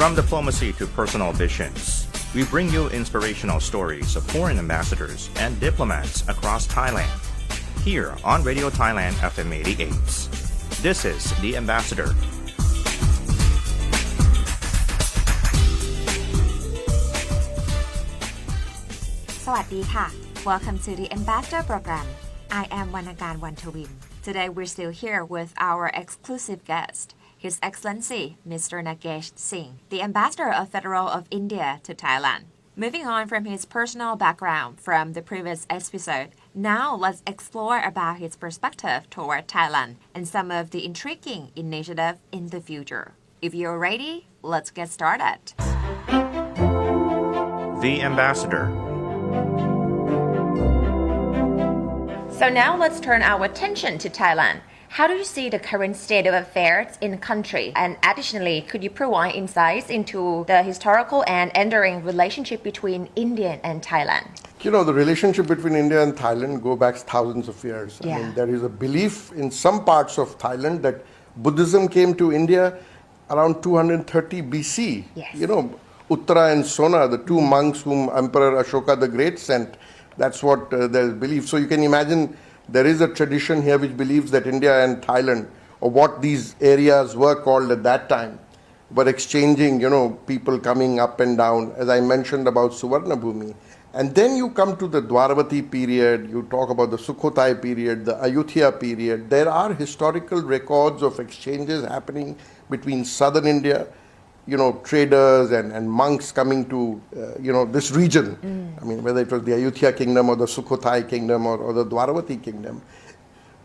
From diplomacy to personal visions, we bring you inspirational stories of foreign ambassadors and diplomats across Thailand. Here on Radio Thailand FM 88. This is The Ambassador. Sawadee. Welcome to the Ambassador program. I am Wanagan Wantawin. Today we're still here with our exclusive guest, His Excellency Mr. Nagesh Singh, the Ambassador of Federal of India to Thailand. Moving on from his personal background from the previous episode, now let's explore about his perspective toward Thailand and some of the intriguing initiatives in the future. If you're ready, let's get started. The Ambassador. So now let's turn our attention to Thailand. How do you see the current state of affairs in the country? And additionally, could you provide insights into the historical and enduring relationship between India and Thailand? You know, the relationship between India and Thailand go back thousands of years. Yeah. I mean, there is a belief in some parts of Thailand that Buddhism came to India around 230 BC. Yes. You know, Uttara and Sona, the two monks whom Emperor Ashoka the Great sent, that's what there's belief. So you can imagine there is a tradition here which believes that India and Thailand, or what these areas were called at that time, were exchanging, people coming up and down, as I mentioned about Suvarnabhumi. And then you come to the Dwaravati period, you talk about the Sukhothai period, the Ayutthaya period. There are historical records of exchanges happening between southern India, traders and monks coming to, this region. I mean, whether it was the Ayutthaya kingdom or the Sukhothai kingdom or the Dwaravati kingdom.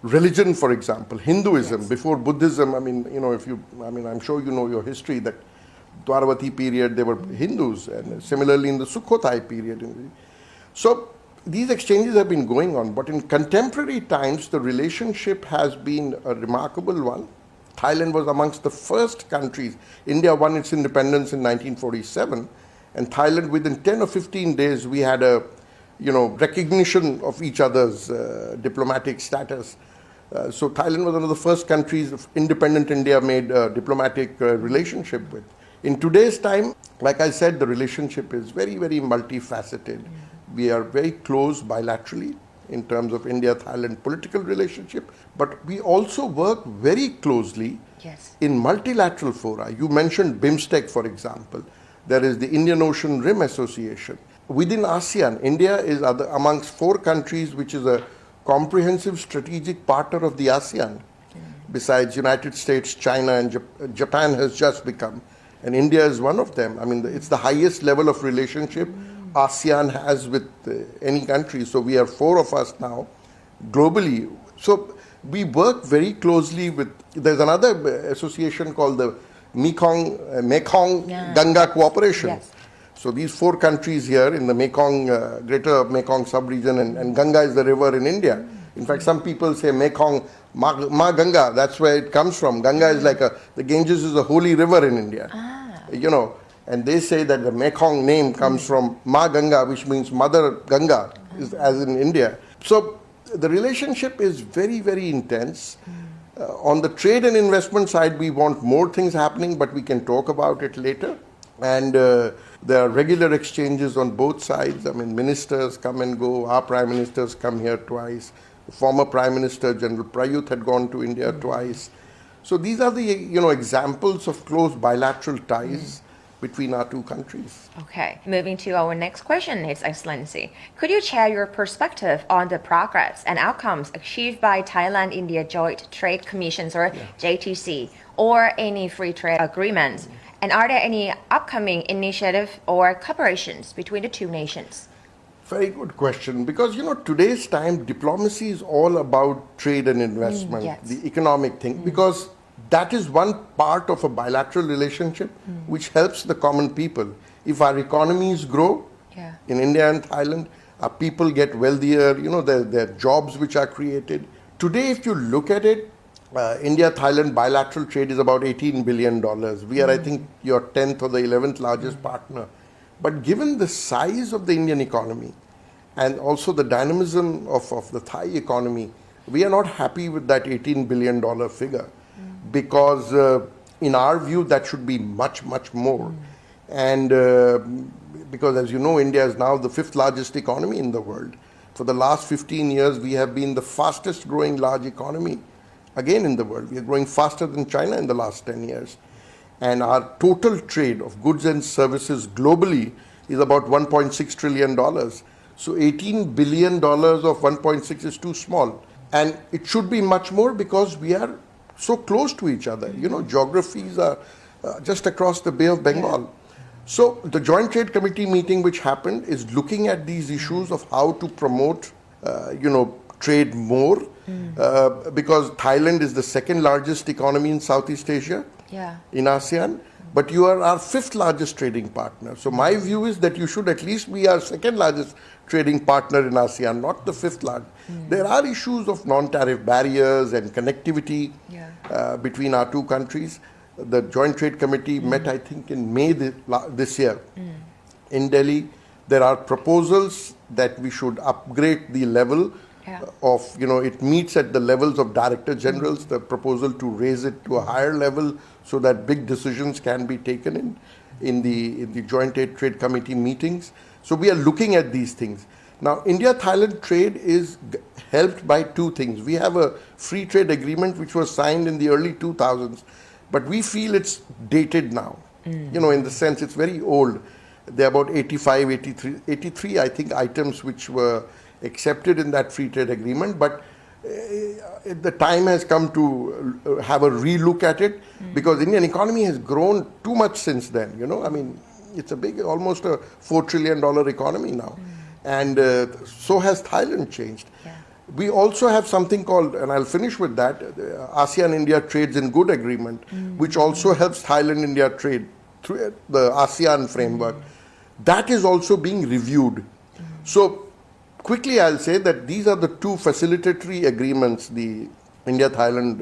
Religion, for example, Hinduism, yes. Before Buddhism, I'm sure you know your history, that Dwaravati period, they were Hindus, and similarly in the Sukhothai period. So these exchanges have been going on, but in contemporary times, the relationship has been a remarkable one. Thailand was amongst the first countries. India won its independence in 1947, and Thailand, within 10 or 15 days, we had a, recognition of each other's diplomatic status. So Thailand was one of the first countries of independent India made a diplomatic relationship with. In today's time, like I said, the relationship is very, very multifaceted. We are very close bilaterally in terms of India-Thailand political relationship, but we also work very closely in multilateral fora. You mentioned BIMSTEC, for example. There is the Indian Ocean Rim Association. Within ASEAN, India is amongst 4 countries which is a comprehensive strategic partner of the ASEAN. Besides United States, China and Japan has just become, and India is one of them. I mean, it's the highest level of relationship ASEAN has with any country. So we are 4 of us now globally. So we work very closely with, there's another association called the Mekong Ganga Cooperation. Yes. So these 4 countries here in the Mekong, greater Mekong sub-region, and Ganga is the river in India. In fact, some people say Mekong, Ma Ganga, that's where it comes from. Ganga is like the Ganges is a holy river in India. And they say that the Mekong name comes from Ma Ganga, which means Mother Ganga, as in India. So the relationship is very, very intense. On the trade and investment side, we want more things happening, but we can talk about it later. And there are regular exchanges on both sides. I mean, ministers come and go. Our prime ministers come here twice. The former Prime Minister, General Prayut, had gone to India twice. So these are the, examples of close bilateral ties between our 2 countries. Okay, moving to our next question, His Excellency. Could you share your perspective on the progress and outcomes achieved by Thailand-India Joint Trade Commissions, or JTC, or any free trade agreements? And are there any upcoming initiatives or cooperations between the 2 nations? Very good question, because today's time diplomacy is all about trade and investment, the economic thing, because that is one part of a bilateral relationship which helps the common people. If our economies grow in India and Thailand, our people get wealthier, there are jobs which are created. Today, if you look at it, India-Thailand bilateral trade is about $18 billion. We are, I think, your 10th or the 11th largest partner. But given the size of the Indian economy and also the dynamism of the Thai economy, we are not happy with that $18 billion figure because in our view, that should be much, much more. And because as you know, India is now the 5th largest economy in the world. For the last 15 years, we have been the fastest growing large economy again in the world. We are growing faster than China in the last 10 years. And our total trade of goods and services globally is about $1.6 trillion. So $18 billion of 1.6 is too small. And it should be much more because we are so close to each other. You know, geographies are just across the Bay of Bengal. Yeah. So the Joint Trade Committee meeting which happened is looking at these issues of how to promote, trade more, because Thailand is the 2nd largest economy in Southeast Asia, in ASEAN, but you are our 5th largest trading partner. So my view is that you should at least be our 2nd largest trading partner in ASEAN, not the 5th largest. There are issues of non-tariff barriers and connectivity between our two countries. The Joint Trade Committee met, I think, in May this year in Delhi. There are proposals that we should upgrade the level of, it meets at the levels of Director Generals, the proposal to raise it to a higher level so that big decisions can be taken in the Joint Trade Committee meetings. So we are looking at these things. Now, India-Thailand trade is helped by two things. We have a free trade agreement which was signed in the early 2000s, but we feel it's dated now, in the sense it's very old. There are about 83, I think, items which were accepted in that free trade agreement, but the time has come to have a relook at it because Indian economy has grown too much since then, I mean, it's a big, almost a $4 trillion economy now. And so has Thailand changed. We also have something called, and I'll finish with that, ASEAN-India Trades in Good Agreement, which also helps Thailand-India trade through the ASEAN framework. That is also being reviewed. So quickly I'll say that these are the two facilitatory agreements, the India-Thailand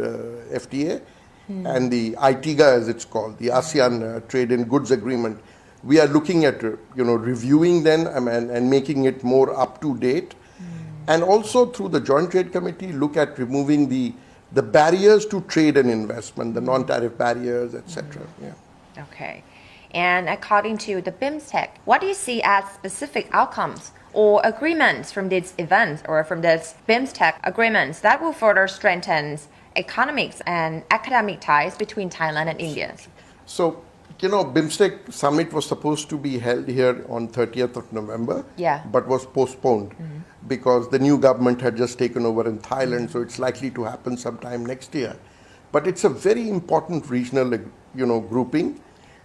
FTA and the ITIGA as it's called, the ASEAN Trade in Goods Agreement. We are looking at, reviewing them and making it more up to date. And also through the Joint Trade Committee, look at removing the barriers to trade and investment, the non-tariff barriers, etc. Okay. And according to the BIMSTEC, what do you see as specific outcomes or agreements from these events or from this BIMSTEC agreements that will further strengthen economics and academic ties between Thailand and India? So, BIMSTEC summit was supposed to be held here on 30th of November, but was postponed because the new government had just taken over in Thailand, so it's likely to happen sometime next year. But it's a very important regional, grouping,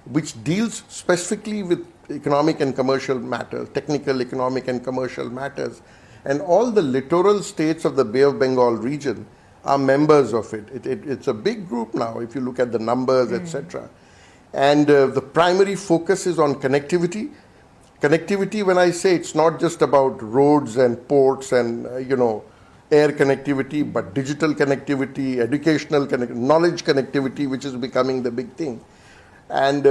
which deals specifically with economic and commercial matters, technical, economic and commercial matters. And all the littoral states of the Bay of Bengal region are members of it. It's a big group now, if you look at the numbers, etc. And the primary focus is on connectivity. Connectivity, when I say, it's not just about roads and ports and, air connectivity, but digital connectivity, educational knowledge connectivity, which is becoming the big thing. And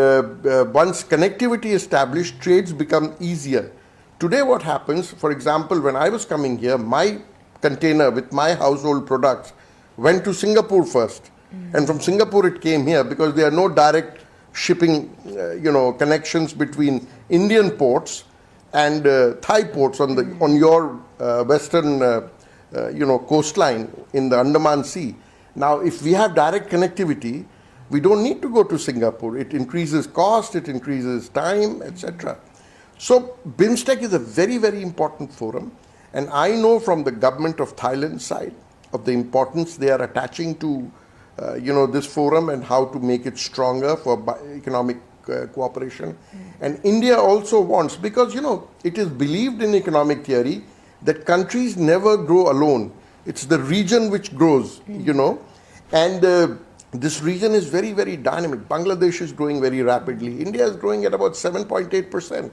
once connectivity established, trades become easier. Today what happens, for example, when I was coming here, my container with my household products went to Singapore first. And from Singapore it came here because there are no direct shipping, connections between Indian ports and Thai ports on your western, coastline in the Andaman Sea. Now, if we have direct connectivity, we don't need to go to Singapore. It increases cost, it increases time, etc. So, BIMSTEC is a very, very important forum, and I know from the government of Thailand side of the importance they are attaching to this forum and how to make it stronger for economic cooperation. And India also wants, because, it is believed in economic theory that countries never grow alone. It's the region which grows, and this region is very, very dynamic. Bangladesh is growing very rapidly. India is growing at about 7.8%.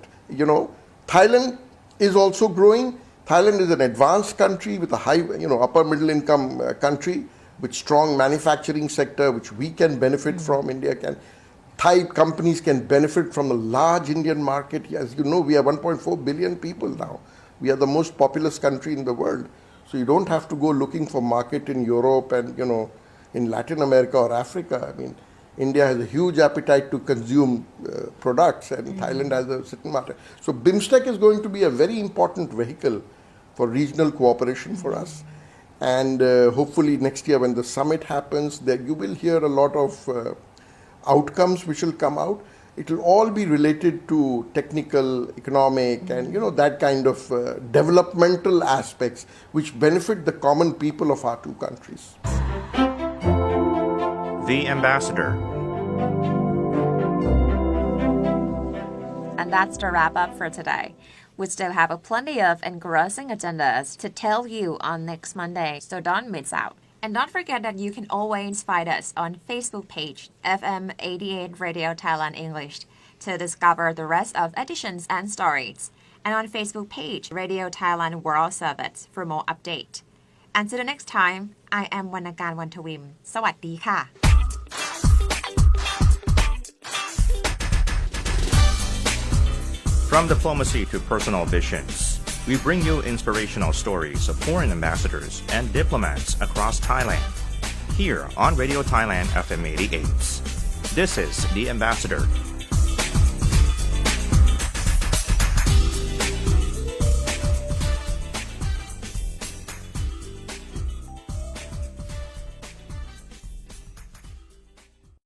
Thailand is also growing. Thailand is an advanced country with a high, upper middle income country with strong manufacturing sector, which we can benefit from. India can. Thai companies can benefit from a large Indian market. As you know, we are 1.4 billion people now. We are the most populous country in the world. So you don't have to go looking for market in Europe and, in Latin America or Africa. I mean, India has a huge appetite to consume products, and Thailand has a certain market. So BIMSTEC is going to be a very important vehicle for regional cooperation for us. And hopefully next year when the summit happens, that you will hear a lot of outcomes which will come out. It will all be related to technical, economic, and that kind of developmental aspects which benefit the common people of our two countries. The Ambassador. And that's the wrap up for today. We still have plenty of engrossing agendas to tell you on next Monday, so don't miss out. And don't forget that you can always find us on Facebook page FM 88 Radio Thailand English to discover the rest of editions and stories, and on Facebook page Radio Thailand World Service for more update. Until the next time, I am Wanakan Wantawim. สวัสดีค่ะ From diplomacy to personal visions, we bring you inspirational stories of foreign ambassadors and diplomats across Thailand. Here on Radio Thailand FM 88. This is The Ambassador.